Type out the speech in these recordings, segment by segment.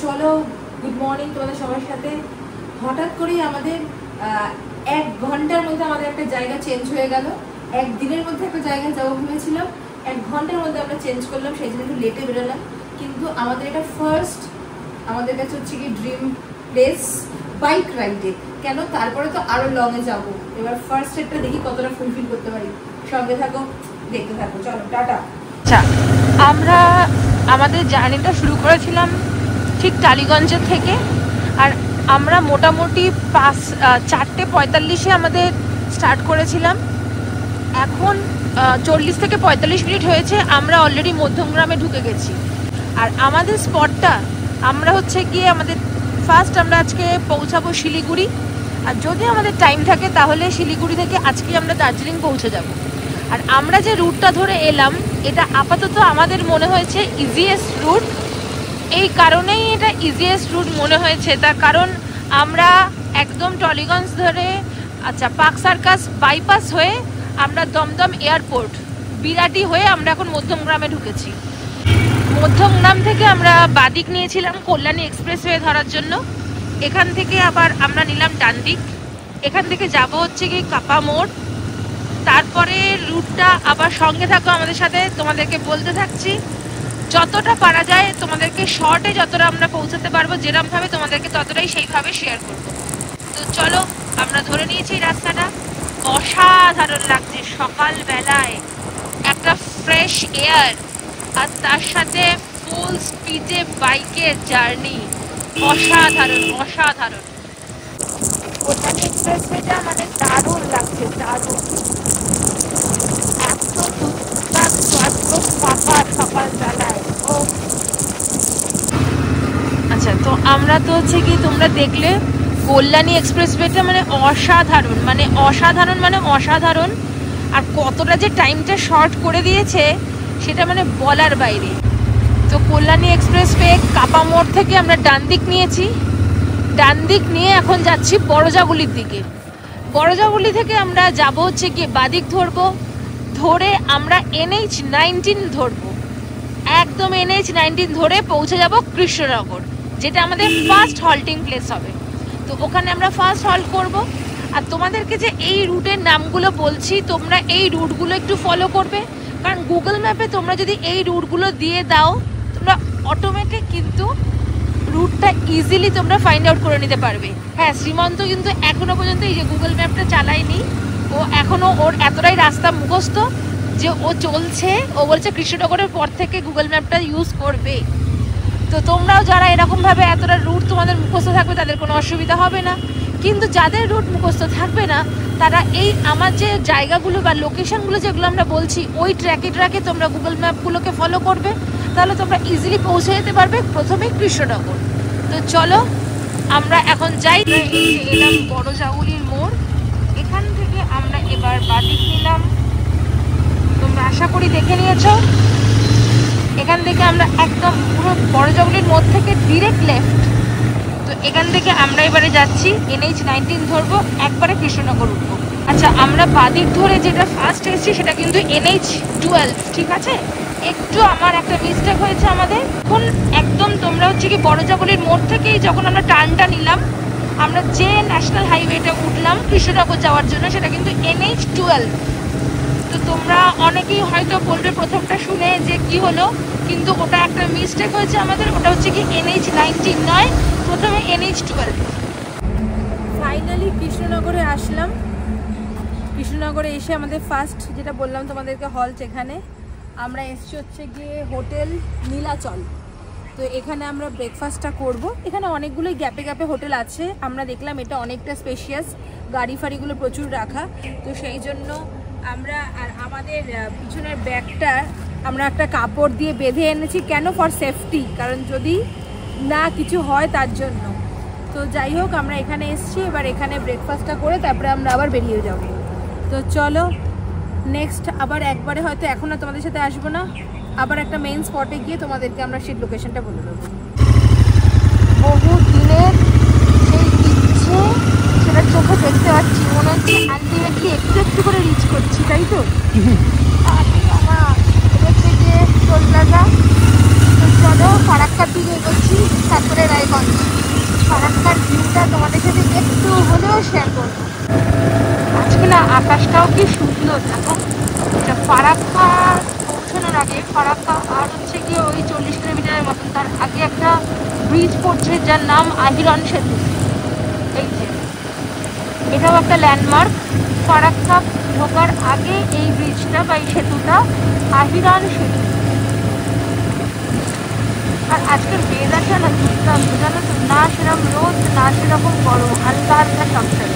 চলো good morning তোমাদের সবার সাথে। হঠাৎ করেই আমাদের 1 ঘন্টার মধ্যে আমাদের একটা জায়গা চেঞ্জ হয়ে গেল। একদিনের মধ্যে একটা জায়গায় যাবো ভেবেছিলাম, 1 ঘন্টার মধ্যে আমরা চেঞ্জ করলাম, সেই জন্য একটু লেটে বেরোলাম। কিন্তু আমাদের এটা ফার্স্ট, আমাদের কাছে হচ্ছে কি ড্রিম প্লেস বাইক রাইডে। কেন, তারপরে তো আরো লংয়ে যাবো। এবার ফার্স্ট একটা দেখি কতটা ফুলফিল করতে পারি। সঙ্গে থাকো, দেখতে থাকো। চলো টাটা। আচ্ছা, আমরা আমাদের জার্নিটা শুরু করেছিলাম ঠিক টালিগঞ্জের থেকে। আর আমরা মোটামুটি 4:45-এ আমাদের স্টার্ট করেছিলাম। এখন 40 থেকে 45 মিনিট হয়েছে, আমরা অলরেডি মধ্যমগ্রামে ঢুকে গেছি। আর আমাদের স্পটটা আমরা হচ্ছে গিয়ে আমাদের ফার্স্ট আমরা আজকে পৌঁছাবো শিলিগুড়ি। আর যদি আমাদের টাইম থাকে তাহলে শিলিগুড়ি থেকে আজকে আমরা দার্জিলিং পৌঁছে যাব। আর আমরা যে রুটটা ধরে এলাম এটা আপাতত আমাদের মনে হয়েছে ইজিয়েস্ট রুট। এই কারণেই এটা ইজিয়েস্ট রুট মনে হয়েছে, তার কারণ আমরা একদম টলিগঞ্জ ধরে পার্ক সার্কাস বাইপাস হয়ে আমরা দমদম এয়ারপোর্ট বিরাটি হয়ে আমরা এখন মধ্যমগ্রামে ঢুকেছি। মধ্যমগ্রাম থেকে আমরা বাদিক নিয়েছিলাম কল্যাণী এক্সপ্রেসওয়ে ধরার জন্য। এখান থেকে আবার আমরা নিলাম ডান দিক। এখান থেকে যাব হচ্ছে কি কাপা মোড়। তারপরে রুটটা আবার সঙ্গে থাকো আমাদের সাথে, তোমাদেরকে বলতে থাকছি যতটা পারা যায় তোমাদেরকে শর্টে যতটা আমরা পৌঁছাতে পারবো, যেরকমভাবে তোমাদেরকে ততটাই সেইভাবে শেয়ার করবো। তো চলো, আমরা ধরে নিয়েছি রাস্তাটা। অসাধারণ লাগছে সকালবেলায়, একটা ফ্রেশ এয়ার আর তার সাথে ফুল স্পিডে বাইকের জার্নি। অসাধারণ অসাধারণ। কল্যাণী এক্সপ্রেসওয়েটা মানে দারুণ লাগছে, দারুণ। আচ্ছা, তো আমরা তো হচ্ছে কি তোমরা দেখলে কল্যাণী এক্সপ্রেসওয়েটা মানে অসাধারণ, মানে অসাধারণ, মানে অসাধারণ। আর কতটা যে টাইমটা শর্ট করে দিয়েছে সেটা মানে বলার বাইরে। তো কল্যাণী এক্সপ্রেসওয়ে কাপা মোড় থেকে আমরা ডান দিক নিয়েছি। ডান দিক নিয়ে এখন যাচ্ছি বড়জাগুলির দিকে। বড়জাগুলি থেকে আমরা যাব হচ্ছে গিয়ে বাদিক ধরবো, ধরে আমরা NH-19 ধরবো। একদম NH-19 ধরে পৌঁছে যাব কৃষ্ণনগর, যেটা আমাদের ফার্স্ট হল্টিং প্লেস হবে। তো ওখানে আমরা ফার্স্ট হল্ট করব। আর তোমাদেরকে যে এই রুটের নামগুলো বলছি, তোমরা এই রুটগুলো একটু ফলো করবে, কারণ গুগল ম্যাপে তোমরা যদি এই রুটগুলো দিয়ে দাও তোমরা অটোমেটিক কিন্তু রুটটা ইজিলি তোমরা ফাইন্ড আউট করে নিতে পারবে। হ্যাঁ, শ্রীমন্ত কিন্তু এখনো পর্যন্ত এই যে গুগল ম্যাপটা চালায়নি। ও এখনো ওর এতটাই রাস্তা মুখস্থ যে ও চলছে, ও বলছে কৃষ্ণনগরের পর থেকে গুগল ম্যাপটা ইউজ করবে। তো তোমরাও যারা এরকমভাবে এতটা রুট তোমাদের মুখস্থ থাকবে তাদের কোনো অসুবিধা হবে না। কিন্তু যাদের রুট মুখস্থ থাকবে না তারা এই আমার যে জায়গাগুলো বা লোকেশনগুলো যেগুলো আমরা বলছি ওই ট্র্যাকে তোমরা গুগল ম্যাপগুলোকে ফলো করবে, তাহলে তোমরা ইজিলি পৌঁছে যেতে পারবে প্রথমেই কৃষ্ণনগর। তো চলো আমরা এখন যাই। এলাম বড়জাগুলির মোড়, এখান থেকে আমরা এবার বাদিক নিলাম। তোমরা আশা করি দেখে নিয়েছো। এখান থেকে আমরা একদম পুরো বড়জাগুলির মোড় থেকে ডিরেক্ট লেফট। তো এখান থেকে আমরা এবারে যাচ্ছি NH-19 ধরবো, একবারে কৃষ্ণনগর উঠবো। আচ্ছা, আমরা বাদিক ধরে যেটা ফার্স্ট এসেছি সেটা কিন্তু NH-12, ঠিক আছে? একটু আমার একটা মিস্টেক হয়েছে আমাদের। এখন একদম তোমরা হচ্ছে কি বড়জাগুলির মোড় থেকেই যখন আমরা টার্নটা নিলাম, আমরা যে ন্যাশনাল হাইওয়েটা উঠলাম কৃষ্ণনগর যাওয়ার জন্য সেটা কিন্তু NH-12। তো তোমরা অনেকেই হয়তো বলবে প্রথমটা শুনে যে কি হলো, কিন্তু ওটা একটা মিস্টেক হয়েছে আমাদের। ওটা হচ্ছে কি NH-19 নয়, প্রথমে NH-12। ফাইনালি কৃষ্ণনগরে আসলাম। কৃষ্ণনগরে এসে আমাদের ফার্স্ট যেটা বললাম তোমাদেরকে হল্ট, এখানে আমরা এসছি হচ্ছে গিয়ে হোটেল নীলাচল। তো এখানে আমরা ব্রেকফাস্টটা করব। এখানে অনেকগুলোই গ্যাপে গ্যাপে হোটেল আছে। আমরা দেখলাম এটা অনেকটা স্পেশিয়াস, গাড়ি ফাড়িগুলো প্রচুর রাখা। তো সেই জন্য আমরা আর আমাদের পিছনের ব্যাগটা আমরা একটা কাপড় দিয়ে বেঁধে এনেছি। কেন? ফর সেফটি, কারণ যদি না কিছু হয় তার জন্য। তো যাই হোক, আমরা এখানে এসছি। এবার এখানে ব্রেকফাস্টটা করে তারপরে আমরা আবার বেরিয়ে যাব। তো চলো নেক্সট আবার একবারে হয়তো এখন আর তোমাদের সাথে আসবো না, আবার একটা মেইন স্পটে গিয়ে তোমাদেরকে আমরা সেই লোকেশনটা বলে দেবো। বহু দিনের সেই ইচ্ছে সেটা চোখে দেখতে পাচ্ছি, মনে হচ্ছে আলটিমেটলি একটু একটু করে রিচ করছি, তাই তো? এটা হচ্ছে গিয়ে টোল প্লাজা। তো চলো ফারাক্কার দিকে এগোচ্ছি, তারপরে আকাশটাও কি সুন্দর দেখো। এটা ফারাক্কা পৌঁছানোর আগে, ফারাক্কা আর হচ্ছে গিয়ে ওই 40 কিলোমিটারের মতন, তার আগে একটা ব্রিজ পড়ছে যার নাম আহিরন সেতু। এই যে এটাও একটা ল্যান্ডমার্ক। ফারাক্কা ঢোকার আগে এই ব্রিজটা বা এই সেতুটা আহিরন সেতু। আর আজকের ওয়েদারটা না দুর্দান্ত, জানো তো, না সেরকম রোদ না সেরকম গরম, হালকা হালকা চকচকে।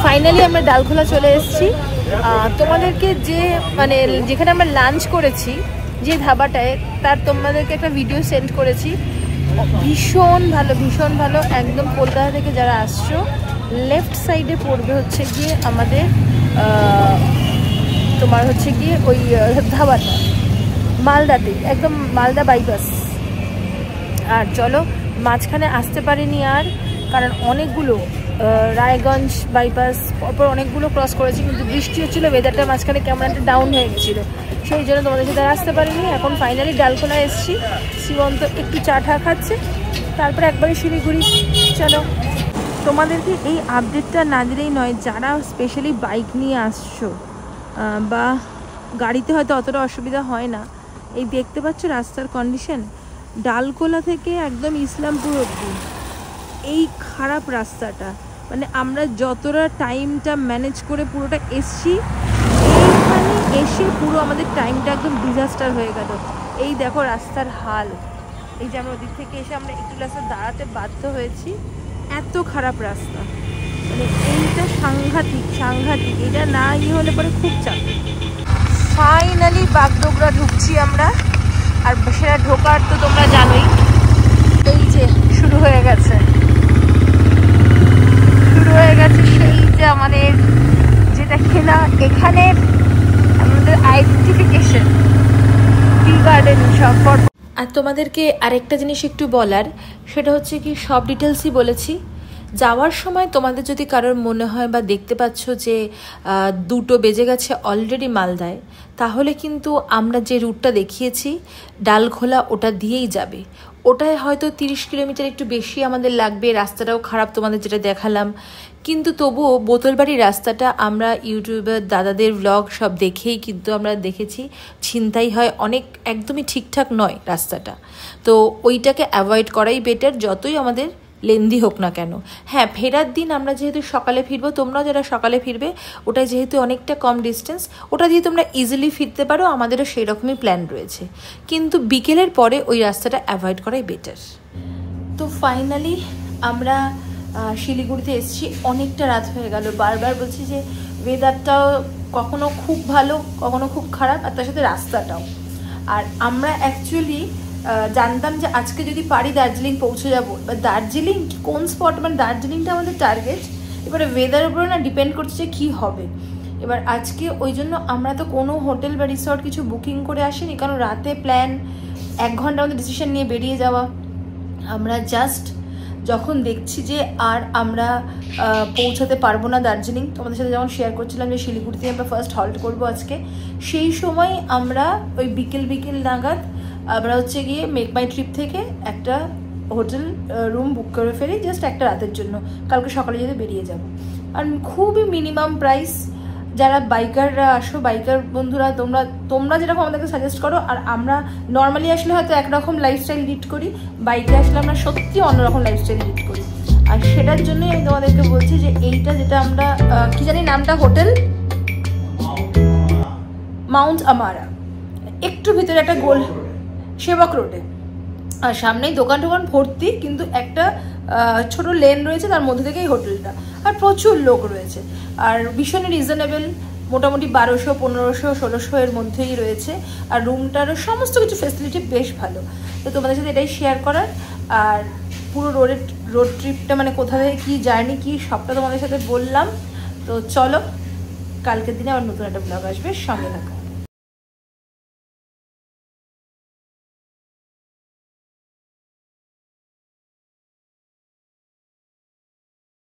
ফাইনালি আমরা ডালখোলা চলে এসেছি। তোমাদেরকে যে মানে যেখানে আমরা লাঞ্চ করেছি যে ধাবাটায়, তার তোমাদেরকে একটা ভিডিও সেন্ড করেছি। ভীষণ ভালো, ভীষণ ভালো একদম। কলকাতা থেকে যারা আসছো লেফট সাইডে পড়বে হচ্ছে গিয়ে আমাদের তোমার হচ্ছে গিয়ে ওই ধাবাটা, মালদাতে, একদম মালদা বাইপাস। আর চলো, মাঝখানে আসতে পারিনি আর, কারণ অনেকগুলো রায়গঞ্জ বাইপাস পরপর অনেকগুলো ক্রস করেছি, কিন্তু বৃষ্টি হচ্ছিলো, ওয়েদারটা মাঝখানে কেমন একটা ডাউন হয়ে গেছিলো, সেই জন্য তোমাদের সাথে আসতে পারিনি। এখন ফাইনালি ডালখোলা এসেছি। শ্রীমন্ত একটু চা ঠা খাচ্ছে, তারপরে একবারে শিলিগুড়ি। চলো, তোমাদেরকে এই আপডেটটা না দিলেই নয়, যারা স্পেশালি বাইক নিয়ে আসছো বা গাড়িতে হয়তো অতটা অসুবিধা হয় না। এই দেখতে পাচ্ছ রাস্তার কন্ডিশন, ডালখোলা থেকে একদম ইসলামপুর অবধি এই খারাপ রাস্তাটা, মানে আমরা যতটা টাইমটা ম্যানেজ করে পুরোটা এসছি, এইখানে এসে পুরো আমাদের টাইমটা একদম ডিজাস্টার হয়ে গেল। এই দেখো রাস্তার হাল। এই যে আমরা ওদিক থেকে এসে আমরা একটু রাস্তা দাঁড়াতে বাধ্য হয়েছি, এত খারাপ রাস্তা, মানে এইটা সাংঘাতিক সাংঘাতিক। এটা না ইয়ে হলে পরে খুব চাপ। ফাইনালি বাগডোগরা ঢুকছি আমরা, আর সেটা ঢোকার তো তোমরা জানোই, এই যে শুরু হয়ে গেছে সেই যে আমাদের যেটা কিনা এখানে আমাদের আইডেন্টিফিকেশন, টি গার্ডেন সব। আর তোমাদেরকে আরেকটা জিনিস একটু বলার, সেটা হচ্ছে কি সব ডিটেলসই বলেছি। যাওয়ার সময় তোমাদের যদি কারোর মনে হয় বা দেখতে পাচ্ছ যে 2টো বেজে গেছে অলরেডি মালদায়, তাহলে কিন্তু আমরা যে রুটটা দেখিয়েছি ডালখোলা, ওটা দিয়েই যাবে। ওটায় হয়তো 30 কিলোমিটার একটু বেশি আমাদের লাগবে, রাস্তাটাও খারাপ তোমাদের যেটা দেখালাম, কিন্তু তবুও বোতলবাড়ির রাস্তাটা আমরা ইউটিউবের দাদাদের ব্লগ সব দেখেই কিন্তু আমরা দেখেছি ছিনতাই হয় অনেক, একদমই ঠিকঠাক নয় রাস্তাটা। তো ওইটাকে অ্যাভয়েড করাই বেটার, যতই আমাদের লেন্দি হোক না কেন। হ্যাঁ, ফেরার দিন আমরা যেহেতু সকালে ফিরবো, তোমরাও যারা সকালে ফিরবে, ওটা যেহেতু অনেকটা কম ডিস্টেন্স, ওটা দিয়ে তোমরা ইজিলি ফিরতে পারো, আমাদেরও সেই রকমই প্ল্যান রয়েছে, কিন্তু বিকেলের পরে ওই রাস্তাটা অ্যাভয়েড করাই বেটার। তো ফাইনালি আমরা শিলিগুড়িতে এসেছি, অনেকটা রাত হয়ে গেল। বারবার বলছি যে ওয়েদারটাও কখনো খুব ভালো কখনো খুব খারাপ, আর তার সাথে রাস্তাটাও। আর আমরা অ্যাকচুয়ালি জানতাম যে আজকে যদি পারি দার্জিলিং পৌঁছে যাবো, বা দার্জিলিং কোন স্পট, মানে দার্জিলিংটা আমাদের টার্গেট। এবারে ওয়েদারের উপরে না ডিপেন্ড করছে যে কী হবে। এবার আজকে ওই জন্য আমরা তো কোনো হোটেল বা রিসর্ট কিছু বুকিং করে আসিনি, কারণ রাতে প্ল্যান 1 ঘন্টার মধ্যে ডিসিশন নিয়ে বেরিয়ে যাওয়া। আমরা জাস্ট যখন দেখছি যে আর আমরা পৌঁছাতে পারবো না দার্জিলিং, তোমাদের সাথে যখন শেয়ার করছিলাম যে শিলিগুড়িতে আমরা ফার্স্ট হল্ট করবো আজকে, সেই সময় আমরা ওই বিকেল নাগাদ আমরা হচ্ছে গিয়ে মেক মাই ট্রিপ থেকে একটা হোটেল রুম বুক করে ফেলি, জাস্ট একটা রাতের জন্য, কালকে সকালে যেতে বেরিয়ে যাব। আর খুবই মিনিমাম প্রাইস। যারা বাইকাররা আসো, বাইকার বন্ধুরা, তোমরা যেরকম আমাদেরকে সাজেস্ট করো, আর আমরা নর্মালি আসলে হয়তো একরকম লাইফস্টাইল লিড করি, বাইকে আসলে আমরা সত্যি অন্যরকম লাইফস্টাইল লিড করি। আর সেটার জন্যই আমি তোমাদেরকে বলছি যে এইটা যেটা আমরা কি জানি নামটা, হোটেল মাউন্ট আমারা, একটু ভিতরে একটা গোল সেবক রোডে, আর সামনেই দোকান ভর্তি, কিন্তু একটা ছোট লেন রয়েছে, তার মধ্যে থেকে এই হোটেলটা, আর প্রচুর লোক রয়েছে, আর ভীষণই রিজনেবল, মোটামুটি 1200, 1500, 1600 এর মধ্যেই রয়েছে। আর রুমটারও সমস্ত কিছু ফেসিলিটি বেশ ভালো। তো তোমাদের সাথে এটাই শেয়ার করার। আর পুরো রোড ট্রিপটা মানে কোথা থেকে কী জার্নি কী সবটা তোমাদের সাথে বললাম। তো চলো, কালকের দিনে আবার নতুন একটা ব্লগ আসবে, সঙ্গে থাকো।